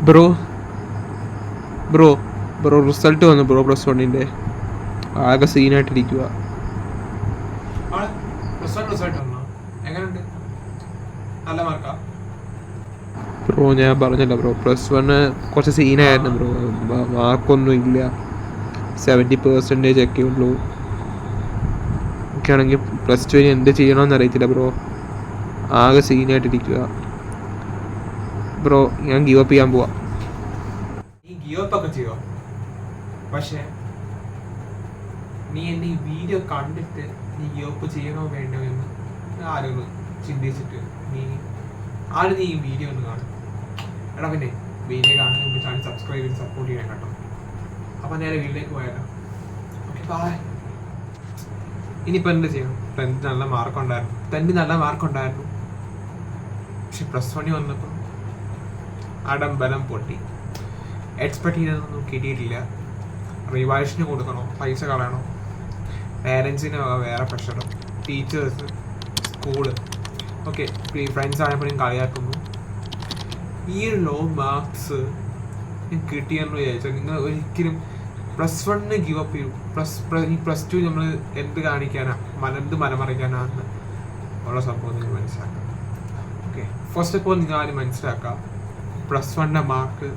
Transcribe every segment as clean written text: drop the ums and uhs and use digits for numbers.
Bro bro bro result വന്നു bro. +1 ആകെ സീനായിട്ടിരിക്കുക. Bro ഞാൻ പറഞ്ഞല്ലോ ബ്രോ, +1 കുറച്ച് സീനായിരുന്നു ബ്രോ. മാർക്കൊന്നും ഇല്ല, 70% ഒക്കെ ഉള്ളൂ. എനിക്കാണെങ്കിൽ +2 എന്ത് ചെയ്യണമെന്ന് അറിയത്തില്ല ബ്രോ. ആകെ സീനായിട്ടിരിക്കുക ബ്രോ. ഞാൻ ഗീവ് അപ്പ് ചെയ്യാൻ പോവാ. നീ ഗീവ് അപ്പ് ഒക്കെ ചെയ്യോ? പക്ഷേ നീ എൻ്റെ ഈ വീഡിയോ കണ്ടിട്ട് നീ ഗീവ് അപ്പ് ചെയ്യണോ വേണ്ടോ എന്ന് ആരും ചിന്തിച്ചിട്ട് നീ ഈ വീഡിയോ ഒന്ന് കാണും. എടാ പിന്നെ വീഡിയോ കാണുന്ന മുമ്പ് ചാനൽ സബ്സ്ക്രൈബ് ചെയ്ത് സപ്പോർട്ട് ചെയ്യണം കേട്ടോ. അപ്പം നേരെ വീട്ടിലേക്ക് പോയാലോ? Okay bye. ഇനിയിപ്പോൾ എന്ത് ചെയ്യണം? 10th നല്ല മാർക്കുണ്ടായിരുന്നു. പക്ഷെ +1 വന്നപ്പോൾ ആഡംബരം പൊട്ടി. എക്സ്പെക്ട് ചെയ്തതൊന്നും കിട്ടിയിട്ടില്ല. റിവൈഷന് കൊടുക്കണോ, പൈസ കളയണോ, പേരൻസിന് വേറെ പ്രഷറും, ടീച്ചേഴ്സ്, സ്കൂള്, ഓക്കെ ഫ്രണ്ട്സ് ആയപ്പോഴും കളിയാക്കുന്നു. ഈ ലോ മാർക്സ് കിട്ടിയെന്ന് വിചാരിച്ചാൽ നിങ്ങൾ ഒരിക്കലും +1 ഗീവ് അപ്പ് ചെയ്യും. +2 നമ്മൾ എന്ത് കാണിക്കാനാ, മനമറിക്കാനാണ് ഉള്ള സംഭവം നിങ്ങൾ മനസ്സിലാക്കുക. ഓക്കെ, ഫസ്റ്റ് ഓഫ് ഓൾ നിങ്ങൾ ആരും മനസ്സിലാക്കുക, +1 മാർക്ക്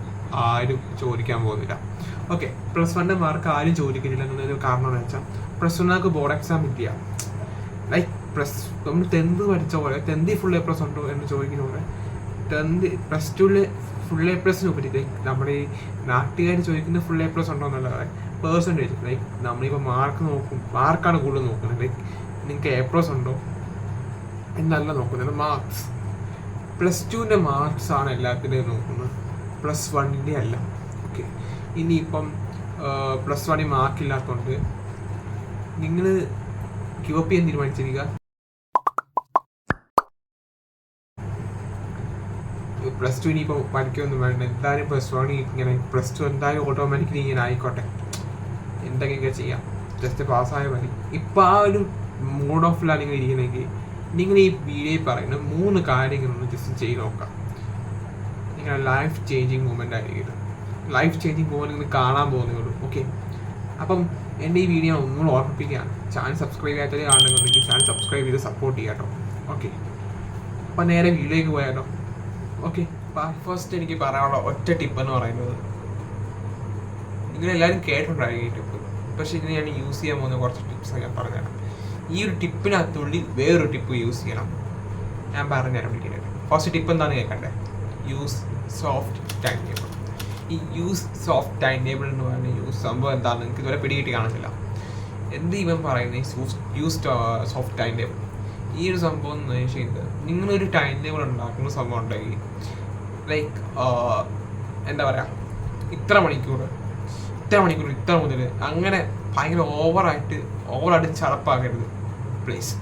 ആരും ചോദിക്കാൻ പോകുന്നില്ല. ഓക്കെ, +1 മാർക്ക് ആരും ചോദിക്കുന്നില്ല എന്നൊരു കാരണം എന്ന് വെച്ചാൽ +1 ബോർഡ് എക്സാം ഇല്ല. ലൈക്ക് നമ്മൾ 10th പഠിച്ച പോലെ 10th ഫുൾ A+ ഉണ്ടോ എന്ന് ചോദിക്കുന്ന പോലെ 10th +2 ഫുൾ A+ന് ഉപരി നമ്മുടെ ഈ നാട്ടുകാർ ചോദിക്കുന്ന ഫുൾ A+ ഉണ്ടോ എന്നല്ലാതെ പെർസെൻറ്റേജ്. ലൈക്ക് നമ്മളിപ്പോൾ മാർക്കാണ് കൂടുതൽ നോക്കുന്നത്. ലൈക്ക് നിങ്ങൾക്ക് A+ ഉണ്ടോ എന്നല്ല നോക്കുന്നത്, മാർക്സ്. +2 മാർക്സ് ആണ് എല്ലാത്തിൻ്റെയും നോക്കുന്നത്, +1 അല്ല. ഓക്കെ, ഇനിയിപ്പം +1 മാർക്കില്ലാത്തതുകൊണ്ട് നിങ്ങൾ ഗിവ് അപ്പ് ചെയ്യാൻ തീരുമാനിച്ചിരിക്കുക. +2 ഇനിയിപ്പോൾ പഠിക്കുകയൊന്നും വേണ്ട, എന്തായാലും +1 ഇങ്ങനെ +2 എന്തായാലും ഓട്ടോമാറ്റിക്കലി ഇങ്ങനെ ആയിക്കോട്ടെ, എന്തൊക്കെയൊക്കെ ചെയ്യാം, ജസ്റ്റ് പാസ്സായാൽ മതി. ഇപ്പം ആ ഒരു മൂഡ് ഓഫിലാണ് നിങ്ങൾ ഇരിക്കണമെങ്കിൽ നിങ്ങൾ ഈ വീഡിയോയിൽ പറയുന്ന 3 കാര്യങ്ങളൊന്ന് ജസ്റ്റ് ചെയ്ത് നോക്കാം. നിങ്ങളുടെ ലൈഫ് ചേഞ്ചിങ് മൂമെൻ്റ് ആയിരിക്കും. ലൈഫ് ചേഞ്ചിങ് മൂമെൻ്റ് നിങ്ങൾ കാണാൻ പോകുന്നേ ഉള്ളൂ. ഓക്കെ, അപ്പം എൻ്റെ ഈ വീഡിയോ ഒന്നും ഓർമ്മിപ്പിക്കുകയാണ്, ചാനൽ സബ്സ്ക്രൈബ് ചെയ്യാത്തത് കാണുന്നുണ്ടെങ്കിൽ ചാനൽ സബ്സ്ക്രൈബ് ചെയ്ത് സപ്പോർട്ട് ചെയ്യാം കേട്ടോ. ഓക്കെ, അപ്പം നേരെ വീഡിയോയിലേക്ക് പോയാലോ? ഓക്കെ, ഫസ്റ്റ് എനിക്ക് പറയാനുള്ള ഒറ്റ ടിപ്പ് എന്ന് പറയുന്നത്, നിങ്ങളെല്ലാവരും കേട്ടിട്ടുണ്ടായിരിക്കും ഈ ടിപ്പ്, പക്ഷേ ഇത് ഞാൻ യൂസ് ചെയ്യാൻ പോകുന്ന കുറച്ച് ടിപ്സ് ഞാൻ പറഞ്ഞുതരാം. ഈ ഒരു ടിപ്പിനകത്തുള്ളിൽ വേറൊരു ടിപ്പ് യൂസ് ചെയ്യണം, ഞാൻ പറഞ്ഞുതരാം ഡീറ്റെയിലായിട്ട്. ഫസ്റ്റ് ടിപ്പ് എന്താണെന്ന് കേൾക്കണ്ടേ? Use soft time table. ഈ യൂസ് സോഫ്റ്റ് ടൈം ടേബിൾ എന്ന് പറയുന്ന സംഭവം എന്താണെന്ന് നിങ്ങൾക്ക് ഇതുവരെ പിടികിട്ടി കാണത്തില്ല. എന്ത് ഇവൻ പറയുന്നത് യൂസ് സോഫ്റ്റ് ടൈം ടേബിൾ. ഈ ഒരു സംഭവം എന്ന് വെച്ചാൽ നിങ്ങളൊരു ടൈം ടേബിൾ ഉണ്ടാക്കുന്ന സംഭവം ഉണ്ടെങ്കിൽ ലൈക്ക് എന്താ പറയുക, ഇത്ര മണിക്കൂർ ഇത്ര മുതൽ അങ്ങനെ ഭയങ്കര ഓവറായിട്ട് ചടപ്പാക്കരുത് പ്ലീസ്.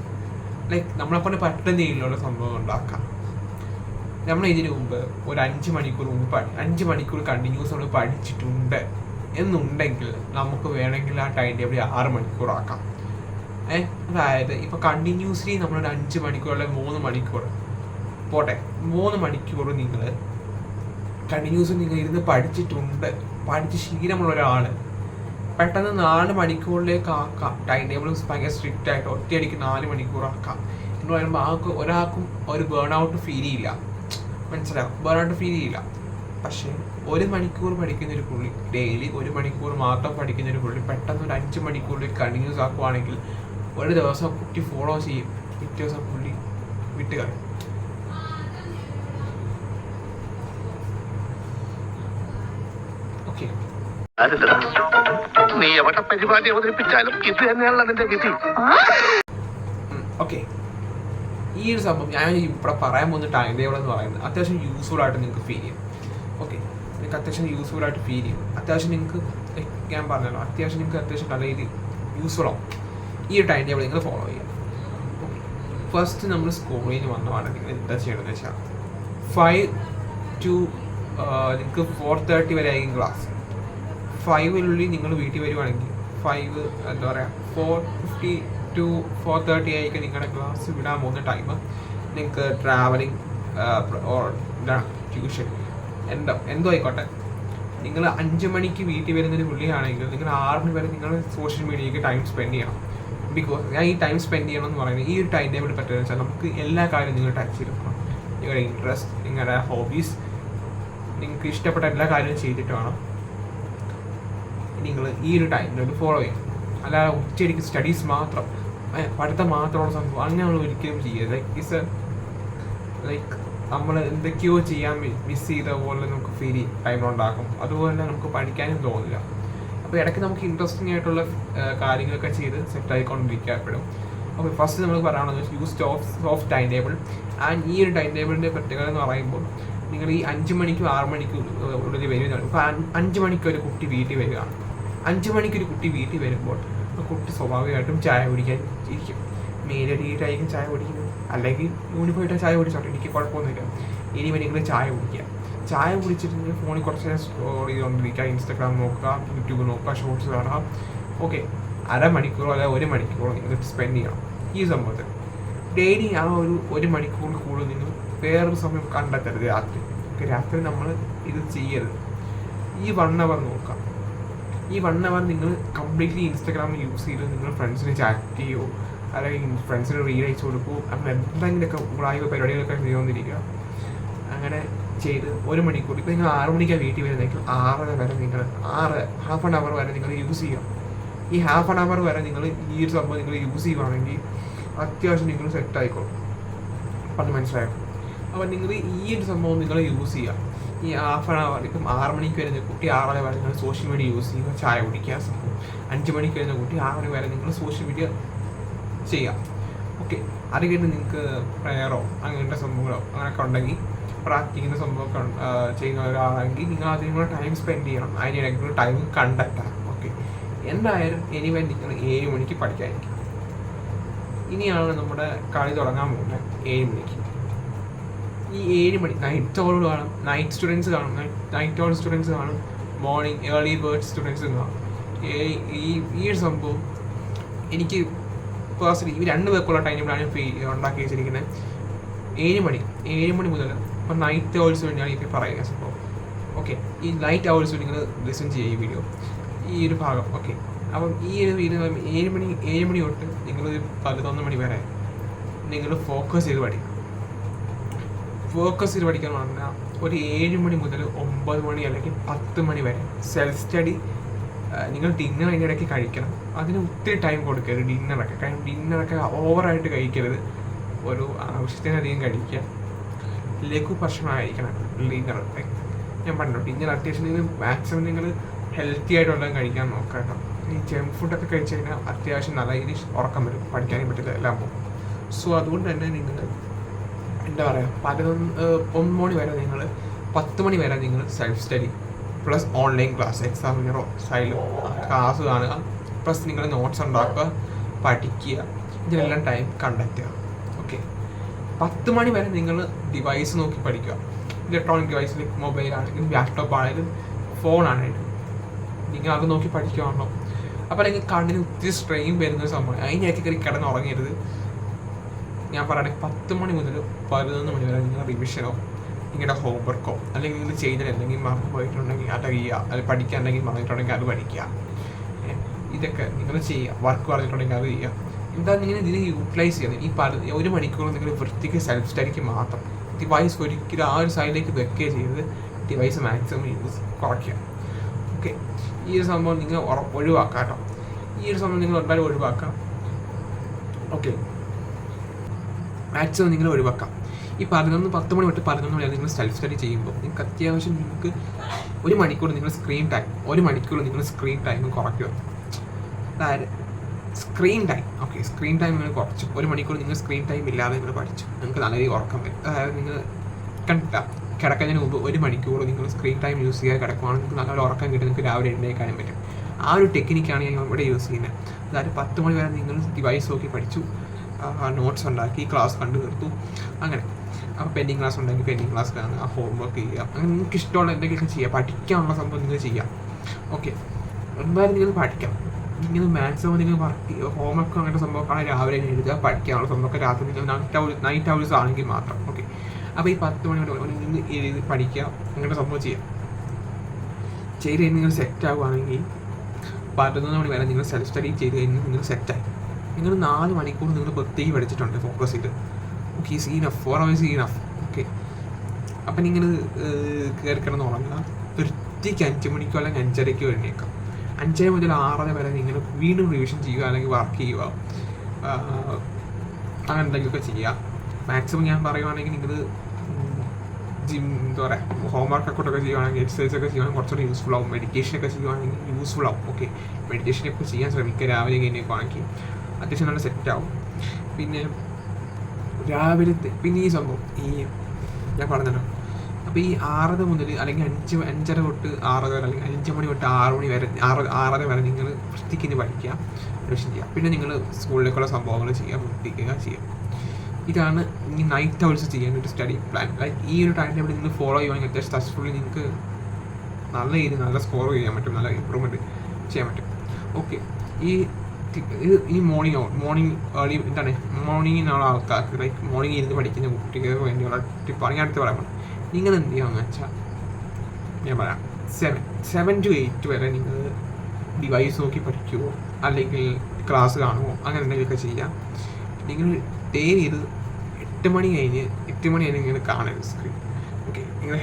ലൈക്ക് നമ്മളെക്കൊണ്ട് പറ്റുന്ന രീതിയിലുള്ള സംഭവം ഉണ്ടാക്കാം. നമ്മൾ ഇതിനു മുമ്പ് ഒരു 5 മണിക്കൂർ കണ്ടിന്യൂസ് നമ്മൾ പഠിച്ചിട്ടുണ്ട് എന്നുണ്ടെങ്കിൽ നമുക്ക് വേണമെങ്കിൽ ആ ടൈം ടേബിൾ 6 മണിക്കൂറാക്കാം. അതായത് ഇപ്പോൾ കണ്ടിന്യൂസ്ലി നമ്മളൊരു 5 മണിക്കൂർ അല്ലെങ്കിൽ 3 മണിക്കൂർ പോട്ടെ, 3 മണിക്കൂർ നിങ്ങൾ കണ്ടിന്യൂസ് നിങ്ങൾ ഇരുന്ന് പഠിച്ച് ശീലമുള്ള ഒരാൾ പെട്ടെന്ന് 4 മണിക്കൂറിലേക്ക് ആക്കാം. ടൈം ടേബിൾ ഭയങ്കര സ്ട്രിക്റ്റ് ആയിട്ട് ഒറ്റയടിക്ക് 4 മണിക്കൂറാക്കാം എന്ന് പറയുമ്പോൾ ഒരാൾക്കും ഒരു ബേൺ ഔട്ട് ഫീൽ ചെയ്യില്ല. മനസ്സിലാവും, ബേൺ ഔട്ട് ഫീൽ ചെയ്യില്ല. പക്ഷേ 1 മണിക്കൂർ പഠിക്കുന്നൊരു പുള്ളി, ഡെയിലി 1 മണിക്കൂർ മാത്രം പഠിക്കുന്നൊരു പുള്ളി പെട്ടെന്ന് ഒരു 5 മണിക്കൂറിലേക്ക് കണ്ടിന്യൂസ് ആക്കുവാണെങ്കിൽ ഒരു ദിവസം കുട്ടി ഫോളോ ചെയ്യും, പിറ്റേ ദിവസം പുള്ളി വിട്ടുകളയും. ഓക്കെ, നീ എവിടെ പരിപാടി അവതരിപ്പിച്ചാലും ഇത് തന്നെയാണ് അതിന്റെ വിധി. ഓക്കെ, ഈ ഒരു സംഭവം ഞാൻ ഇവിടെ പറയാൻ പോകുന്ന ടൈം ടേബിൾ എന്ന് പറയുന്നത് അത്യാവശ്യം യൂസ്ഫുൾ ആയിട്ട് നിങ്ങൾക്ക് ഫീൽ ചെയ്യും. ഓക്കെ, നിങ്ങൾക്ക് അത്യാവശ്യം യൂസ്ഫുൾ ആയിട്ട് ഫീൽ ചെയ്യും. അത്യാവശ്യം നിങ്ങൾക്ക് ഞാൻ പറഞ്ഞല്ലോ, അത്യാവശ്യം നല്ല രീതിയിൽ യൂസ്ഫുൾ ആവും. ഈ ഒരു ടൈം ടേബിൾ നിങ്ങൾ ഫോളോ ചെയ്യുക. ഫസ്റ്റ് നമ്മൾ സ്കൂളിൽ നിന്ന് വന്നതാണെങ്കിൽ എന്താ ചെയ്യണമെന്ന് വെച്ചാൽ 5 to നിങ്ങൾക്ക് 4:30 വരെ ആയിരിക്കും ക്ലാസ്. 5 നിങ്ങൾ വീട്ടിൽ വരുവാണെങ്കിൽ 5 എന്താ പറയുക 4:50 to 4:30 ആയിരിക്കും നിങ്ങളുടെ ക്ലാസ് വിടാൻ പോകുന്ന ടൈം. നിങ്ങൾക്ക് ട്രാവലിംഗ് ഓർ ട്യൂഷൻ എന്തോ ആയിക്കോട്ടെ, നിങ്ങൾ 5 മണിക്ക് വീട്ടിൽ വരുന്നൊരു പുള്ളിയാണെങ്കിൽ നിങ്ങൾ 6 മണി വരെ നിങ്ങൾ സോഷ്യൽ മീഡിയയ്ക്ക് ടൈം സ്പെൻഡ് ചെയ്യണം. ബിക്കോസ് ഞാൻ ഈ ടൈം സ്പെൻഡ് ചെയ്യണം എന്ന് പറയുന്നത് ഈ ഒരു ടൈം ടേബിൾ പറ്റുന്നത് വെച്ചാൽ നമുക്ക് എല്ലാ കാര്യവും നിങ്ങൾ ടച്ച് ചെയ്തിരിക്കണം. നിങ്ങളുടെ ഇൻട്രസ്റ്റ്, നിങ്ങളുടെ ഹോബീസ്, നിങ്ങൾക്ക് ഇഷ്ടപ്പെട്ട എല്ലാ കാര്യവും ചെയ്തിട്ട് വേണം നിങ്ങൾ ഈ ഒരു ടൈം ടേബിൾ ഫോളോ ചെയ്യണം. അല്ലാതെ ഉച്ചയ്ക്ക് സ്റ്റഡീസ് മാത്രം, പഠിത്തം മാത്രമുള്ള സംഭവം അങ്ങനെയാണ് ഒരിക്കലും ചെയ്യരുത്. ലൈക്ക് നമ്മൾ എന്തൊക്കെയോ ചെയ്യാൻ മിസ് ചെയ്ത പോലെ നമുക്ക് ഫീൽ ടൈമിലുണ്ടാക്കും. അതുപോലെ തന്നെ നമുക്ക് പഠിക്കാനും തോന്നില്ല. അപ്പോൾ ഇടയ്ക്ക് നമുക്ക് ഇൻട്രസ്റ്റിംഗ് ആയിട്ടുള്ള കാര്യങ്ങളൊക്കെ ചെയ്ത് സെറ്റായിക്കൊണ്ടിരിക്കുക എപ്പോഴും. അപ്പോൾ ഫസ്റ്റ് നമ്മൾ പറയാനുള്ളത് use of time table. And ഈ ഒരു ടൈം ടേബിളിൻ്റെ പ്രത്യേകത എന്ന് പറയുമ്പോൾ നിങ്ങൾ ഈ 5 മണിക്കും 6 മണിക്കും ഉള്ളിൽ വരുന്നതാണ്. ഇപ്പോൾ 5 മണിക്ക് ഒരു കുട്ടി വീട്ടിൽ വരികയാണ്. 5 മണിക്കൊരു കുട്ടി വീട്ടിൽ വരുമ്പോൾ ആ കുട്ടി സ്വാഭാവികമായിട്ടും ചായ കുടിക്കാൻ ഇരിക്കും. മേലടിയിട്ടായിരിക്കും ചായ കുടിക്കുന്നത്, അല്ലെങ്കിൽ യൂണിഫോമായിട്ട് ചായ കുടിച്ചോട്ടെ, എനിക്ക് കുഴപ്പമൊന്നുമില്ല. ഇനി നിങ്ങൾ ചായ കുടിക്കുക. ചായ കുടിച്ചിട്ട് നിങ്ങൾ ഫോണിൽ കുറച്ച് നേരം സ്ക്രോൾ ചെയ്തുകൊണ്ടിരിക്കുക, ഇൻസ്റ്റാഗ്രാം നോക്കുക, യൂട്യൂബ് നോക്കുക, ഷോർട്സ് കാണുക. ഓക്കെ, അരമണിക്കൂറോ അല്ലെങ്കിൽ 1 മണിക്കൂറോ നിങ്ങൾ സ്പെൻഡ് ചെയ്യണം ഈ സംഭവത്തിൽ. ഡെയിലി ആ ഒരു മണിക്കൂറിൽ കൂടുതൽ നിങ്ങൾ വേറൊരു സമയം കണ്ടെത്തരുത് രാത്രി. ഓക്കെ, രാത്രി നമ്മൾ ഇത് ചെയ്യരുത്. ഈ 1 അവർ നോക്കാം. ഈ 1 അവർ നിങ്ങൾ കംപ്ലീറ്റ്ലി ഇൻസ്റ്റാഗ്രാം യൂസ് ചെയ്ത് നിങ്ങൾ ഫ്രണ്ട്സിന് ചാറ്റ് ചെയ്യുമോ, അല്ലെങ്കിൽ ഫ്രണ്ട്സിന് റീൽ അയച്ചു കൊടുക്കുമോ, അങ്ങനെ എന്തെങ്കിലുമൊക്കെ ഉടായ്പ പരിപാടികളൊക്കെ ചെയ്തുകൊണ്ടിരിക്കുക. അങ്ങനെ ചെയ്ത് 1 മണിക്കൂർ, ഇപ്പോൾ നിങ്ങൾ 6 മണിക്കാണ് വീട്ടിൽ വരുന്നതെങ്കിൽ 6:30 വരെ നിങ്ങൾ ഹാഫ് ആൻ അവർ വരെ നിങ്ങൾ യൂസ് ചെയ്യാം. ഈ ഹാഫ് ആൻ അവർ വരെ നിങ്ങൾ ഈ ഒരു സംഭവം നിങ്ങൾ യൂസ് ചെയ്യുകയാണെങ്കിൽ അത്യാവശ്യം നിങ്ങൾ സെറ്റ് ആയിക്കോളും. പറഞ്ഞ് മനസ്സിലായോ? അപ്പോൾ നിങ്ങൾ ഈ ഒരു സംഭവം നിങ്ങൾ യൂസ് ചെയ്യുക. ഈ ഹാഫ് ആൻ അവർ, ഇപ്പം 6 മണിക്ക് വരുന്ന കുട്ടി 6:30 വരെ നിങ്ങൾ സോഷ്യൽ മീഡിയ യൂസ് ചെയ്യുക, ചായ കുടിക്കുക സംഭവം. 5 മണിക്ക് വരുന്ന കുട്ടി 6 മണി വരെ നിങ്ങൾ സോഷ്യൽ മീഡിയ ചെയ്യാം. ഓക്കെ, അത് കഴിഞ്ഞ് നിങ്ങൾക്ക് പ്രയറോ അങ്ങനത്തെ സംഭവങ്ങളോ അങ്ങനെയൊക്കെ ഉണ്ടെങ്കിൽ, പ്രാർത്ഥിക്കുന്ന സംഭവമൊക്കെ ചെയ്യുന്ന ഒരാളാണെങ്കിൽ നിങ്ങൾ അതിനുള്ള ടൈം സ്പെൻഡ് ചെയ്യണം. അതിനിടയ്ക്കുള്ള ടൈം കണ്ടെത്തണം. ഓക്കെ, എന്തായാലും എനിവേ നിങ്ങൾ 7 മണിക്ക് പഠിക്കാനിരിക്കും. ഇനിയാണ് നമ്മുടെ കളി തുടങ്ങാൻ പോകുന്നത്. 7 മണിക്ക് ഈ 7 മണി നൈറ്റ് ഓൾ കാണും, നൈറ്റ് സ്റ്റുഡൻസ് കാണും, നൈറ്റ് ഓൾ സ്റ്റുഡൻസ് കാണും, മോർണിംഗ് ഏർലി ബേർഡ് സ്റ്റുഡൻസ് കാണും. ഈ ഒരു സംഭവം എനിക്ക് പേഴ്സണലി ഈ 2 പേർക്കുള്ള ടൈം ടേബിളാണ് ഉണ്ടാക്കി വെച്ചിരിക്കുന്നത്. 7 മണി മുതൽ ഇപ്പോൾ നൈറ്റ് ഔൾസ് വേണ്ടിയാണ് ഇപ്പോൾ പറയുക സംഭവം. ഓക്കെ, ഈ നൈറ്റ് ഔൾസ് നിങ്ങൾ ലിസൺ ചെയ്യുക ഈ വീഡിയോ, ഈ ഒരു ഭാഗം. ഓക്കെ, അപ്പം ഈ ഒരു 7 മണി തൊട്ട് നിങ്ങൾ 11 മണി വരെ നിങ്ങൾ ഫോക്കസ് ചെയ്ത് പഠിക്കണം. ഫോക്കസ് ചെയ്ത് പഠിക്കണം പറഞ്ഞാൽ ഒരു 7 മണി മുതൽ 9 മണി അല്ലെങ്കിൽ 10 മണി വരെ സെൽഫ് സ്റ്റഡി. നിങ്ങൾ ഡിന്നർ അതിൻ്റെ ഇടയ്ക്ക് കഴിക്കണം. അതിന് ഒത്തിരി ടൈം കൊടുക്കരുത് ഡിന്നറൊക്കെ. കാരണം ഡിന്നറൊക്കെ ഓവറായിട്ട് കഴിക്കരുത്, ഒരു ആവശ്യത്തിനധികം കഴിക്കുക. ലഘു ഭക്ഷണമായിരിക്കണം ഡിന്നർ. ഞാൻ പറഞ്ഞു, ഡിന്നർ അത്യാവശ്യം നിങ്ങൾ മാക്സിമം നിങ്ങൾ ഹെൽത്തി ആയിട്ടുള്ളത് കഴിക്കാൻ നോക്കുക കേട്ടോ. ഈ ജങ്ക് ഫുഡൊക്കെ കഴിച്ച് കഴിഞ്ഞാൽ അത്യാവശ്യം നല്ല രീതിയിൽ ഉറക്കം വരും, പഠിക്കാനും പറ്റില്ല, എല്ലാം പോകും. സോ അതുകൊണ്ട് തന്നെ നിങ്ങൾ എന്താ പറയുക, 11 മണി വരെ നിങ്ങൾ 10 മണി വരെ നിങ്ങൾ self study plus online class, എക്സാമിനറോ സൈലോ ക്ലാസ് കാണുക, പ്ലസ് നിങ്ങൾ നോട്ട്സ് ഉണ്ടാക്കുക, പഠിക്കുക, ഇതിനെല്ലാം ടൈം കണ്ടെത്തുക. ഓക്കെ, 10 മണി വരെ നിങ്ങൾ ഡിവൈസ് നോക്കി പഠിക്കുക. ഇലക്ട്രോണിക് ഡിവൈസിൽ മൊബൈലാണെങ്കിലും ലാപ്ടോപ്പ് ആണെങ്കിലും ഫോണാണെങ്കിലും നിങ്ങൾ അത് നോക്കി പഠിക്കുകയാണല്ലോ. അപ്പോൾ നിങ്ങൾക്ക് കണ്ണിന് ഒത്തിരി സ്ട്രെയിൻ വരുന്ന സംഭവം. അതിനൊക്കെ കയറി കിടന്നുറങ്ങരുത്. ഞാൻ പറയുകയാണെങ്കിൽ 10 മണി മുതൽ 11 മണി വരെ നിങ്ങൾ റിവിഷനോ നിങ്ങളുടെ ഹോംവർക്കോ അല്ലെങ്കിൽ നിങ്ങൾ ചെയ്യുന്നത് എന്തെങ്കിലും മറന്നു പോയിട്ടുണ്ടെങ്കിൽ അത് ചെയ്യുക, അല്ലെങ്കിൽ പഠിക്കാനുണ്ടെങ്കിൽ മറന്നിട്ടുണ്ടെങ്കിൽ അത് പഠിക്കുക. ഇതൊക്കെ നിങ്ങൾ ചെയ്യുക. വർക്ക് പറഞ്ഞിട്ടുണ്ടെങ്കിൽ അത് ചെയ്യുക. എന്താ നിങ്ങൾ ഇതിനെ യൂട്ടിലൈസ് ചെയ്യുന്നത്? ഈ 1 മണിക്കൂർ നിങ്ങൾ വൃത്തിക്ക് സെൽഫ് സ്റ്റഡിക്ക് മാത്രം. ഡിവൈസ് ഒരിക്കലും ആ ഒരു സൈഡിലേക്ക് വെക്കുക ചെയ്തത്. ഡിവൈസ് മാക്സിമം യൂസ് കുറയ്ക്കുക. ഓക്കെ, ഈ ഒരു സംഭവം നിങ്ങൾ ഒഴിവാക്കാം കേട്ടോ. ഈ ഒരു സംഭവം നിങ്ങൾ എന്തായാലും ഒഴിവാക്കാം. ഓക്കെ, മാക്സിമം നിങ്ങൾ ഒഴിവാക്കാം. ഈ 10 മണി തൊട്ട് 11 മണി വരെ നിങ്ങൾ സെൽഫ് സ്റ്റഡി ചെയ്യുമ്പോൾ നിങ്ങൾക്ക് അത്യാവശ്യം നിങ്ങൾക്ക് 1 മണിക്കൂർ നിങ്ങൾ സ്ക്രീൻ ടൈം കുറയ്ക്കുക. അതായത് screen time. Okay, screen time നിങ്ങൾ കുറച്ചു. 1 മണിക്കൂർ നിങ്ങൾ സ്ക്രീൻ ടൈം ഇല്ലാതെ നിങ്ങൾ പഠിച്ചു, നിങ്ങൾക്ക് നല്ല രീതിയിൽ ഉറക്കം വരും. അതായത് നിങ്ങൾ കണ്ടില്ല, കിടക്കുന്നതിന് മുമ്പ് 1 മണിക്കൂർ നിങ്ങൾ സ്ക്രീൻ ടൈം യൂസ് ചെയ്യാതെ കിടക്കുവാണെങ്കിൽ നിങ്ങൾക്ക് നല്ലൊരു ഉറക്കം കിട്ടും, നിങ്ങൾക്ക് രാവിലെ എഴുന്നേൽക്കാനും പറ്റും. ആ ഒരു ടെക്നിക്കാണ് ഞാൻ ഇവിടെ യൂസ് ചെയ്യുന്നത്. അതായത് 10 മണി വരെ നിങ്ങൾ ഡിവൈസ് നോക്കി പഠിച്ചു, നോട്ട്സ് ഉണ്ടാക്കി, ക്ലാസ് കണ്ടു തീർത്തു. അങ്ങനെ അപ്പോൾ പെൻഡിങ് ക്ലാസ് ഉണ്ടെങ്കിൽ പെൻഡിങ് ക്ലാസ് കാണുക, ഹോംവർക്ക് ചെയ്യുക, അങ്ങനെ നിങ്ങൾക്ക് ഇഷ്ടമുള്ള എന്തെങ്കിലും ചെയ്യുക. പഠിക്കാനുള്ള സംഭവം നിങ്ങൾ ചെയ്യാം. ഓക്കെ, എന്തായാലും നിങ്ങൾ പഠിക്കാം. നിങ്ങൾ മാക്സിമം നിങ്ങൾ ഹോംവർക്ക് അങ്ങനത്തെ സംഭവമൊക്കെ രാവിലെ എഴുതുക. പഠിക്കാനുള്ള സംഭവമൊക്കെ രാത്രി നിങ്ങൾ നൈറ്റ് ഹൗസ് ആണെങ്കിൽ മാത്രം. ഓക്കെ, അപ്പോൾ ഈ 10 മണി തൊട്ട് നിന്ന് എഴുതി പഠിക്കുക, അങ്ങനത്തെ സംഭവം ചെയ്യാം. ചെയ്ത് കഴിഞ്ഞ് നിങ്ങൾ സെറ്റ് ആകുവാണെങ്കിൽ 11 മണി വരെ നിങ്ങൾ സെൽഫ് സ്റ്റഡി ചെയ്ത് കഴിഞ്ഞ് നിങ്ങൾ സെറ്റായി. നിങ്ങൾ 4 മണിക്കൂർ നിങ്ങൾ പ്രത്യേകം പഠിച്ചിട്ടുണ്ട് ഫോക്കസ് ചെയ്ത്. Okay, see enough 4 hours enough. Okay, അപ്പം നിങ്ങൾ കയറി കിടന്ന് ഉറങ്ങുക. വൃത്തിക്ക് 5 മണിക്കോ അല്ലെങ്കിൽ 5:30 എഴുന്നേക്കാം. 5 മുതൽ 6 വരെ നിങ്ങൾ വീണ്ടും റിവിഷൻ ചെയ്യുക അല്ലെങ്കിൽ വർക്ക് ചെയ്യുക, അങ്ങനെ എന്തെങ്കിലുമൊക്കെ ചെയ്യുക. മാക്സിമം ഞാൻ പറയുവാണെങ്കിൽ നിങ്ങൾ എന്താ പറയുക, ഹോംവർക്ക് അക്കൗണ്ടൊക്കെ ചെയ്യുവാണെങ്കിൽ, എക്സസൈസ് ഒക്കെ ചെയ്യുവാണെങ്കിൽ കുറച്ചുകൂടി യൂസ്ഫുൾ ആവും. മെഡിറ്റേഷനൊക്കെ ചെയ്യുവാണെങ്കിൽ യൂസ്ഫുൾ ആവും. ഓക്കെ, മെഡിറ്റേഷനൊക്കെ ചെയ്യാൻ ശ്രമിക്കുക രാവിലെ കഴിഞ്ഞൊക്കെ ആണെങ്കിൽ അത്യാവശ്യം നല്ല സെറ്റാവും. പിന്നെ രാവിലത്തെ പിന്നെ ഈ സംഭവം ഞാൻ പറഞ്ഞല്ലോ. അപ്പോൾ ഈ 6 മുതൽ അല്ലെങ്കിൽ 5:30 തൊട്ട് 6 വരെ അല്ലെങ്കിൽ 5 മണി തൊട്ട് 6 മണി വരെ 6:30 വരെ നിങ്ങൾ വൃത്തിക്കിന് പഠിക്കുക, റിവിഷൻ ചെയ്യുക. പിന്നെ നിങ്ങൾ സ്കൂളിലേക്കുള്ള സംഭവങ്ങൾ ചെയ്യുക, വൃത്തിക്കുക ചെയ്യുക. ഇതാണ് ഈ നൈറ്റ് ഹവേഴ്സ് ചെയ്യേണ്ട ഒരു സ്റ്റഡി പ്ലാൻ. ലൈക്ക് ഈ ഒരു ടൈം ടേബിൾ നിങ്ങൾ ഫോളോ ചെയ്യുവാണെങ്കിൽ അത്യാവശ്യം സക്സസ്ഫുള്ളി നിങ്ങൾക്ക് നല്ല രീതിയിൽ നല്ല സ്കോർ ചെയ്യാൻ പറ്റും, നല്ല ഇമ്പ്രൂവ്മെൻറ്റ് ചെയ്യാൻ പറ്റും. ഓക്കെ, ഈ മോർണിംഗ് ഏർലി എന്താണ് മോർണിംഗിനുള്ള ആൾക്കാർക്ക്, ലൈക്ക് മോർണിംഗ് ഇരുന്ന് പഠിക്കുന്ന കുട്ടികൾക്ക് വേണ്ടിയുള്ള ടിപ്പാണ് ഞാൻ അടുത്ത് പറയാൻ. നിങ്ങൾ എന്ത് ചെയ്യുകയെന്ന് വെച്ചാൽ ഞാൻ പറയാം, 7 to 8 വരെ നിങ്ങൾ ഡിവൈസ് നോക്കി പഠിക്കുമോ അല്ലെങ്കിൽ ക്ലാസ് കാണുമോ അങ്ങനെ എന്തെങ്കിലുമൊക്കെ ചെയ്യാം. നിങ്ങൾ ഡെയിലി ഇത് 8 മണി കഴിഞ്ഞ് നിങ്ങൾ കാണരുത് സ്ക്രീൻ. ഓക്കെ, നിങ്ങൾ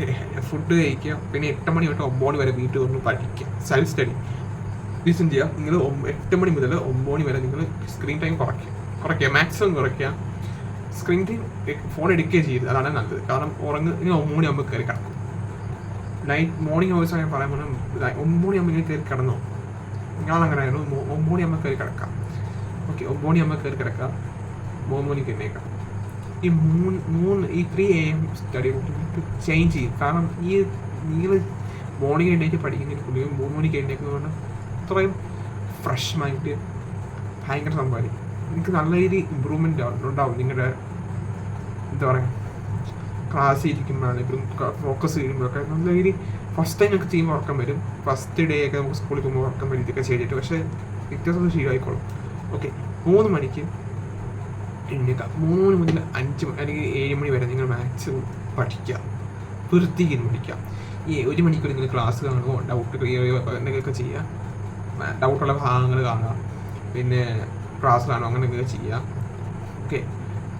ഫുഡ് കഴിക്കുക, പിന്നെ 8 മണി തൊട്ട് 9 മണി വരെ വീട്ടിൽ വന്ന് പഠിക്കുക, സെൽഫ് സ്റ്റഡി ലിസൺ ചെയ്യുക. നിങ്ങൾ 8 മണി മുതൽ 9 മണി വരെ നിങ്ങൾ സ്ക്രീൻ ടൈം കുറയ്ക്കുക, മാക്സിമം കുറയ്ക്കുക. സ്ക്രീൻ ടൈം ഫോൺ എടുക്കുകയും ചെയ്യരുത്, അതാണ് നല്ലത്. കാരണം നിങ്ങൾ 9 മണിയാകുമ്പോൾ കയറി കിടക്കും. മോർണിംഗ് ഹവേഴ്സ് ഞാൻ പറയാൻ പറഞ്ഞാൽ 9 മണിയാകുമ്പോൾ നിങ്ങൾ കയറി കിടന്നോ. ഞാനങ്ങനെ ആയിരുന്നു, 9 മണിയാകുമ്പോൾ കയറി കിടക്കാം. ഓക്കെ, 9 മണിയാകുമ്പോൾ കയറി കിടക്കുക, 3 മണിക്ക് എഴുന്നേക്കാം. ഈ 3 AM സ്റ്റഡി ചേഞ്ച് ചെയ്യും. കാരണം നിങ്ങൾ മോർണിംഗ് എഴുന്നേറ്റ് പഠിക്കുന്നതിന് കൂടുതൽ 3 മണിക്ക് എഴുന്നേക്കുന്നത് പറഞ്ഞാൽ അത്രയും ഫ്രഷ് മൈൻഡ് ഭയങ്കര സംഭവമായിരിക്കും. നിങ്ങൾക്ക് നല്ല രീതിയിൽ ഇമ്പ്രൂവ്മെൻ്റ് ഉണ്ടാവും. നിങ്ങളുടെ എന്താ പറയുക, ക്ലാസ് ഇരിക്കുമ്പോഴാണെങ്കിലും ഫോക്കസ് ചെയ്യുമ്പോഴൊക്കെ നല്ല രീതിയിൽ ഫസ്റ്റ് ടൈം ഒക്കെ ചെയ്യുമ്പോൾ ഉറക്കം വരും. ഫസ്റ്റ് ഡേ ഒക്കെ നമുക്ക് സ്കൂളിൽ പോകുമ്പോൾ ഉറക്കം വരും, ഇതൊക്കെ ചെയ്തിട്ട്. പക്ഷേ വ്യത്യാസം ശീലമായിക്കോളും. ഓക്കെ, 3 മണിക്ക് എഴുന്നേക്കാം. 3 മണി മുതൽ 5 അല്ലെങ്കിൽ 7 മണി വരെ നിങ്ങൾ മാക്സിമം പഠിക്കുക, വൃത്തിക്ക് പഠിക്കുക. ഈ 1 മണിക്കൂർ നിങ്ങൾ ക്ലാസ് കാണുമോ, ഡൗട്ട് എന്തെങ്കിലുമൊക്കെ ചെയ്യുക, ഡൗട്ടുള്ള ഭാഗങ്ങൾ കാണുക, പിന്നെ ക്ലാസ് കാണുക, അങ്ങനെയൊക്കെ ചെയ്യുക. ഓക്കെ,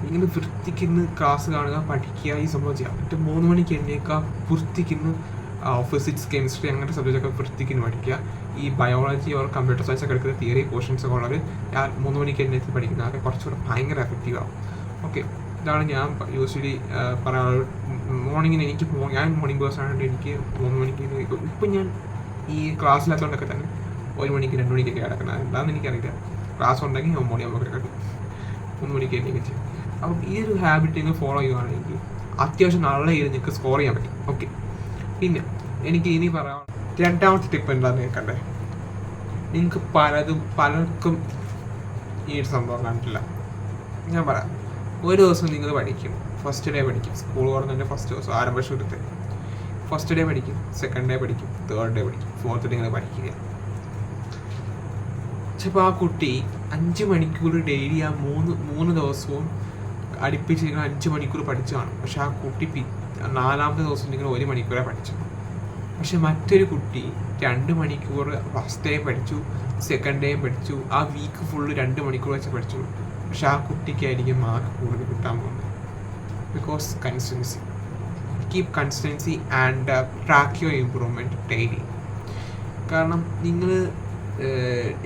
നിങ്ങൾ വൃത്തിക്കിന്ന് ക്ലാസ് കാണുക, പഠിക്കുക, ഈ സംഭവം ചെയ്യാം. എന്നിട്ട് 3 മണിക്ക് എഴുന്നേക്കുക, വൃത്തിക്കിന്ന് ഫിസിക്സ്, കെമിസ്ട്രി അങ്ങനത്തെ സബ്ജക്റ്റൊക്കെ വൃത്തിക്കിന്ന് പഠിക്കുക. ഈ ബയോളജി ഓർ കമ്പ്യൂട്ടർ സയൻസ് ഒക്കെ എടുക്കുന്ന തിയറി പോർഷൻസ് ഒക്കെ ഉള്ളത് 3 മണിക്ക് എഴുന്നേറ്റ് പഠിക്കുന്നത് അതൊക്കെ കുറച്ചുകൂടെ ഭയങ്കര എഫക്റ്റീവ് ആവും. ഓക്കെ, ഇതാണ് ഞാൻ യൂസ്വലി പറയാനുള്ളത്. മോർണിംഗിന് ഞാൻ മോർണിംഗ് പേഴ്സൺ ആയതുകൊണ്ട് എനിക്ക് 3 മണിക്ക് ഇപ്പം ഞാൻ ഈ ക്ലാസ്സിലാത്തതുകൊണ്ടൊക്കെ തന്നെ 1 മണിക്ക് 2 മണിക്കൊക്കെ കിടക്കുന്നത്. എന്താണെന്ന് എനിക്കറിയില്ല. ക്ലാസ് ഉണ്ടെങ്കിൽ 9 മണിയാകുമ്പോൾ കിടക്കും, 3 മണിക്ക് എഴുന്നേറ്റ് ചെയ്യും. അപ്പം ഈ ഒരു ഹാബിറ്റ് നിങ്ങൾ ഫോളോ ചെയ്യുകയാണെങ്കിൽ അത്യാവശ്യം നല്ല രീതിയിൽ നിങ്ങൾക്ക് സ്കോർ ചെയ്യാൻ പറ്റും. ഓക്കെ, പിന്നെ എനിക്ക് ഇനി പറയാം, രണ്ടാമത്തെ ടിപ്പ് എന്താണെന്ന് കേൾക്കണ്ടേ. നിങ്ങൾക്ക് പലർക്കും ഈ ഒരു സംഭവം കണ്ടിട്ടില്ല. ഞാൻ പറയാം, ഒരു ദിവസം നിങ്ങൾ പഠിക്കും, ഫസ്റ്റ് ഡേ പഠിക്കും, സ്കൂൾ തുറന്നതിൻ്റെ ഫസ്റ്റ് ദിവസം ആരംഭശൂരത്തെ ഫസ്റ്റ് ഡേ പഠിക്കും, സെക്കൻഡ് ഡേ പഠിക്കും, തേർഡ് ഡേ പഠിക്കും, ഫോർത്ത് ഡേ നിങ്ങൾ പഠിക്കുക. ചിലപ്പോൾ ആ കുട്ടി 5 മണിക്കൂർ ഡെയിലി ആ 3 ദിവസവും അടുപ്പിച്ച് നിങ്ങൾ 5 മണിക്കൂർ പഠിച്ചു കാണും. പക്ഷെ ആ കുട്ടി 4ാമത്തെ ദിവസം നിങ്ങൾ 1 മണിക്കൂറേ പഠിച്ചു. പക്ഷെ മറ്റൊരു കുട്ടി 2 മണിക്കൂർ ഫസ്റ്റ് ഡേ പഠിച്ചു, സെക്കൻഡ് ഡേ പഠിച്ചു, ആ വീക്ക് ഫുള്ള് 2 മണിക്കൂർ വെച്ച് പഠിച്ചു. പക്ഷെ ആ കുട്ടിക്കായിരിക്കും മാർക്ക് കൂടുതൽ കിട്ടാൻ പോകുന്നത്. Because consistency, keep consistency and track your improvement daily. കാരണം നിങ്ങൾ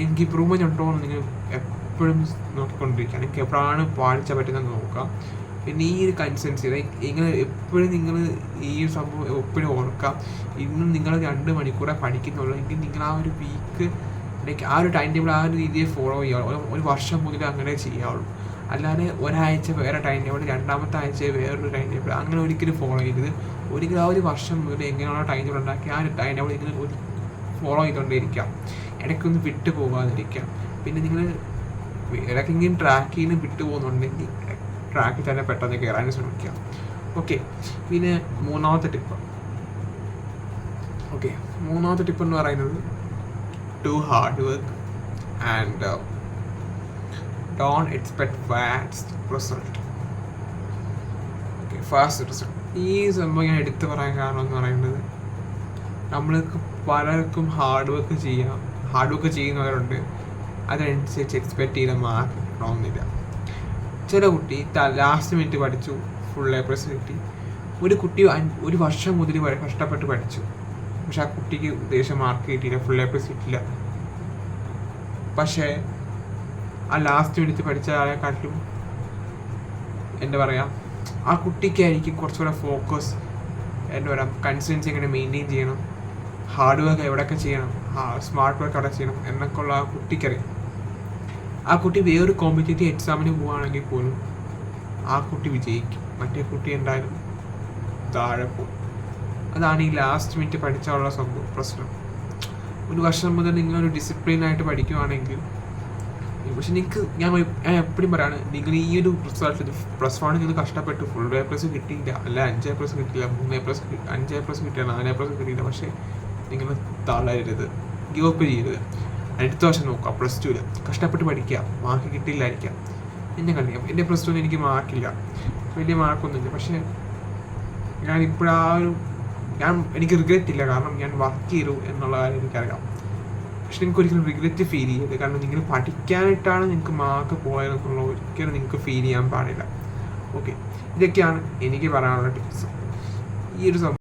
എനിക്ക് ഇമ്പ്രൂവ്മെൻറ്റ് ഉണ്ടോ എന്ന് നിങ്ങൾ എപ്പോഴും നോക്കിക്കൊണ്ടിരിക്കുക. നിങ്ങൾക്ക് എപ്പോഴാണ് പാലിച്ച പറ്റുന്നത് നോക്കാം. പിന്നെ ഈ ഒരു കൺസിസ്റ്റൻസി, ലൈക്ക് ഇങ്ങനെ എപ്പോഴും നിങ്ങൾ ഈ ഒരു സംഭവം എപ്പോഴും ഓർക്കാം. ഇന്നും നിങ്ങൾ 2 മണിക്കൂറെ പഠിക്കുന്നുള്ളൂ എങ്കിൽ നിങ്ങൾ ആ ഒരു വീക്ക്, ലൈക്ക് ആ ഒരു ടൈം ടേബിൾ ആ ഒരു രീതിയിൽ ഫോളോ ചെയ്യാവുള്ളൂ. ഒരു വർഷം മുതൽ അങ്ങനെ ചെയ്യാവുള്ളൂ. അല്ലാതെ ഒരാഴ്ച വേറെ ടൈം ടേബിൾ, 2ാമത്തെ ആഴ്ച വേറൊരു ടൈം ടേബിൾ, അങ്ങനെ ഒരിക്കലും ഫോളോ ചെയ്യരുത്. ഒരിക്കലും ആ ഒരു വർഷം മുതൽ എങ്ങനെയാണോ ടൈം ടേബിൾ ഉണ്ടാക്കി ആ ഒരു ടൈം ടേബിൾ നിങ്ങൾ ഫോളോ ചെയ്തുകൊണ്ടേയിരിക്കാം. ഇടയ്ക്കൊന്ന് വിട്ടു പോകാതിരിക്കാം. പിന്നെ നിങ്ങൾ ഇടയ്ക്കെങ്കിലും ട്രാക്കിൽ നിന്ന് വിട്ടു പോകുന്നുണ്ടെങ്കിൽ ട്രാക്കിൽ തന്നെ പെട്ടെന്ന് കയറാൻ ശ്രമിക്കുക. ഓക്കെ, പിന്നെ മൂന്നാമത്തെ ടിപ്പ് എന്ന് പറയുന്നത് do hard work and don't expect fast result. Okay, fast result ഈ സംഭവം ഞാൻ എടുത്തു പറയാൻ കാരണം എന്ന് പറയുന്നത്, നമ്മൾക്ക് പലർക്കും ഹാർഡ് വർക്ക് ചെയ്യുന്നവരുണ്ട്, അതിനനുസരിച്ച് എക്സ്പെക്റ്റ് ചെയ്ത മാർക്ക് കിട്ടണമെന്നില്ല. ചില കുട്ടി ലാസ്റ്റ് മിനിറ്റ് പഠിച്ചു, ഫുൾ A+ കിട്ടി. ഒരു കുട്ടി 1 വർഷം മുതൽ കഷ്ടപ്പെട്ട് പഠിച്ചു, പക്ഷെ ആ കുട്ടിക്ക് ഉദ്ദേശിച്ച മാർക്ക് കിട്ടിയില്ല, ഫുൾ A+ കിട്ടില്ല. പക്ഷേ ആ ലാസ്റ്റ് മിനിറ്റ് പഠിച്ച ആളെക്കാട്ടിലും എന്താ പറയുക, ആ കുട്ടിക്കായിരിക്കും കുറച്ചുകൂടെ ഫോക്കസ്, എന്താ പറയുക, കൺസിസ്റ്റൻസി എങ്ങനെ മെയിൻറ്റെയിൻ ചെയ്യണം, ഹാർഡ് വർക്ക് എവിടെയൊക്കെ ചെയ്യണം, സ്മാർട്ട് വർക്ക് എവിടെ ചെയ്യണം എന്നൊക്കെ ഉള്ള ആ കുട്ടിക്കറിയാം. ആ കുട്ടി വേറൊരു കോമ്പറ്റേറ്റീവ് എക്സാമിന് പോവുകയാണെങ്കിൽ പോലും ആ കുട്ടി വിജയിക്കും, മറ്റേ കുട്ടി എന്തായാലും താഴെ പോകും. അതാണ് ഈ ലാസ്റ്റ് മിനിറ്റ് പഠിച്ചാലുള്ള സംഭവം പ്രശ്നം. 1 വർഷം മുതൽ നിങ്ങളൊരു ഡിസിപ്ലിനായിട്ട് പഠിക്കുകയാണെങ്കിൽ, പക്ഷെ നിങ്ങൾക്ക് ഞാൻ എപ്പോഴും പറയാണ്, നിങ്ങൾ ഈ ഒരു റിസൾട്ട് +1 നിങ്ങൾ കഷ്ടപ്പെട്ടു ഫുൾ A+ കിട്ടിയില്ല, അല്ല 5 A+ കിട്ടില്ല, 3 A+, 5 A+ കിട്ടില്ല, 4 A+ കിട്ടിയില്ല, പക്ഷേ നിങ്ങൾ തളരരുത്, ഗിവ് അപ്പ് ചെയ്യരുത്. അടുത്ത വർഷം നോക്കുക, +2 കഷ്ടപ്പെട്ട് പഠിക്കുക, മാർക്ക് കിട്ടിയില്ലായിരിക്കാം. എന്നെ കണ്ടിക്കാം, എൻ്റെ +2 എനിക്ക് മാർക്കില്ല, വലിയ മാർക്കൊന്നുമില്ല, പക്ഷേ എനിക്ക് റിഗ്രറ്റ് ഇല്ല, കാരണം ഞാൻ വർക്ക് ചെയ്തു എന്നുള്ള കാര്യം എനിക്കറിയാം. പക്ഷെ നിങ്ങൾക്ക് ഒരിക്കലും റിഗ്രറ്റ് ഫീൽ ചെയ്യരുത്, കാരണം നിങ്ങൾ പഠിക്കാനായിട്ടാണ് നിങ്ങൾക്ക് മാർക്ക് പോയതെന്നുള്ള ഒരിക്കലും നിങ്ങൾക്ക് ഫീൽ ചെയ്യാൻ പാടില്ല. ഓക്കെ, ഇതൊക്കെയാണ് എനിക്ക് പറയാനുള്ള ടിപ്സ്. ഈ ഒരു